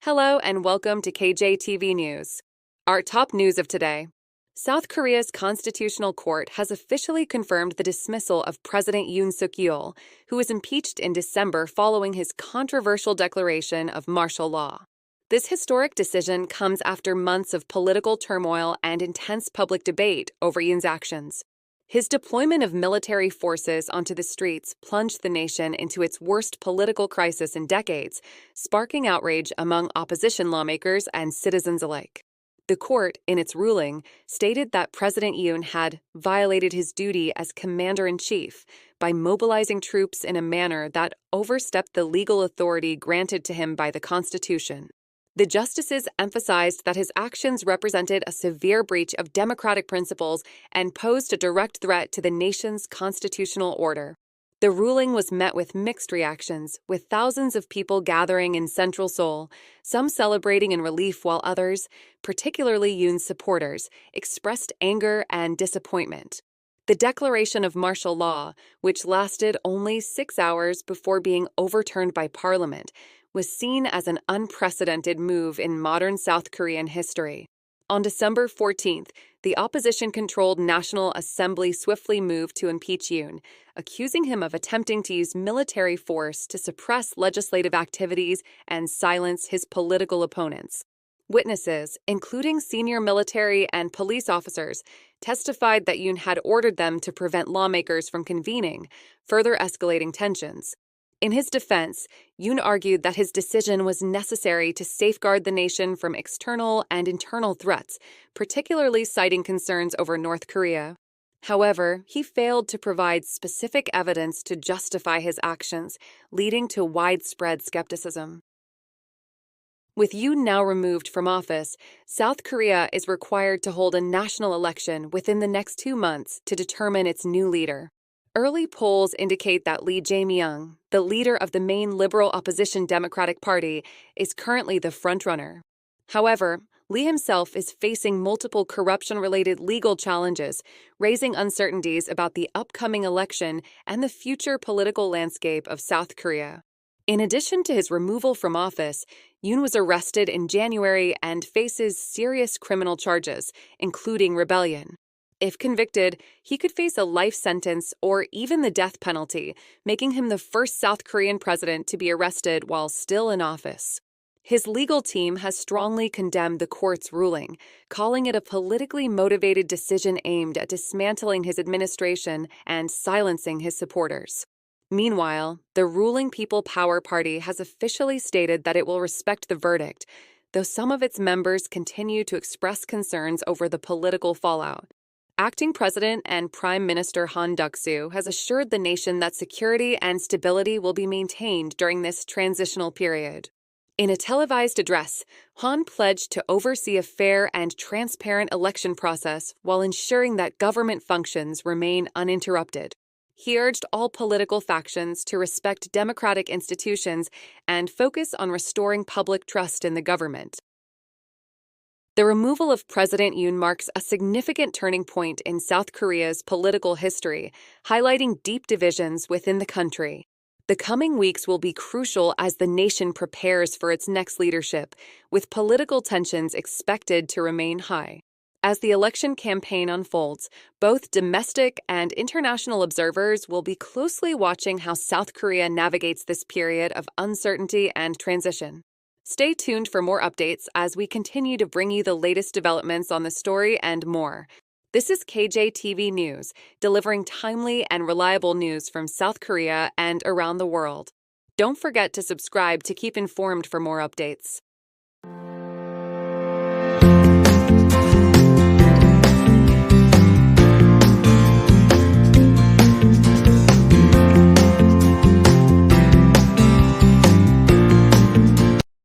Hello and welcome to KJTV News. Our top news of today. South Korea's Constitutional Court has officially confirmed the dismissal of President Yoon Suk Yeol, who was impeached in December following his controversial declaration of martial law. This historic decision comes after months of political turmoil and intense public debate over Yoon's actions. His deployment of military forces onto the streets plunged the nation into its worst political crisis in decades, sparking outrage among opposition lawmakers and citizens alike. The court, in its ruling, stated that President Yoon had violated his duty as commander-in-chief by mobilizing troops in a manner that overstepped the legal authority granted to him by the Constitution. The justices emphasized that his actions represented a severe breach of democratic principles and posed a direct threat to the nation's constitutional order. The ruling was met with mixed reactions, with thousands of people gathering in central Seoul, some celebrating in relief while others, particularly Yoon's supporters, expressed anger and disappointment. The declaration of martial law, which lasted only 6 hours before being overturned by Parliament, was seen as an unprecedented move in modern South Korean history. On December 14th, the opposition-controlled National Assembly swiftly moved to impeach Yoon, accusing him of attempting to use military force to suppress legislative activities and silence his political opponents. Witnesses, including senior military and police officers, testified that Yoon had ordered them to prevent lawmakers from convening, further escalating tensions. In his defense, Yoon argued that his decision was necessary to safeguard the nation from external and internal threats, particularly citing concerns over North Korea. However, he failed to provide specific evidence to justify his actions, leading to widespread skepticism. With Yoon now removed from office, South Korea is required to hold a national election within the next 2 months to determine its new leader. Early polls indicate that Lee Jae-myung, the leader of the main liberal opposition Democratic Party, is currently the frontrunner. However, Lee himself is facing multiple corruption-related legal challenges, raising uncertainties about the upcoming election and the future political landscape of South Korea. In addition to his removal from office, Yoon was arrested in January and faces serious criminal charges, including rebellion. If convicted, he could face a life sentence or even the death penalty, making him the first South Korean president to be arrested while still in office. His legal team has strongly condemned the court's ruling, calling it a politically motivated decision aimed at dismantling his administration and silencing his supporters. Meanwhile, the ruling People Power Party has officially stated that it will respect the verdict, though some of its members continue to express concerns over the political fallout. Acting President and Prime Minister Han Duck-soo has assured the nation that security and stability will be maintained during this transitional period. In a televised address, Han pledged to oversee a fair and transparent election process while ensuring that government functions remain uninterrupted. He urged all political factions to respect democratic institutions and focus on restoring public trust in the government. The removal of President Yoon marks a significant turning point in South Korea's political history, highlighting deep divisions within the country. The coming weeks will be crucial as the nation prepares for its next leadership, with political tensions expected to remain high. As the election campaign unfolds, both domestic and international observers will be closely watching how South Korea navigates this period of uncertainty and transition. Stay tuned for more updates as we continue to bring you the latest developments on the story and more. This is KJTV News, delivering timely and reliable news from South Korea and around the world. Don't forget to subscribe to keep informed for more updates.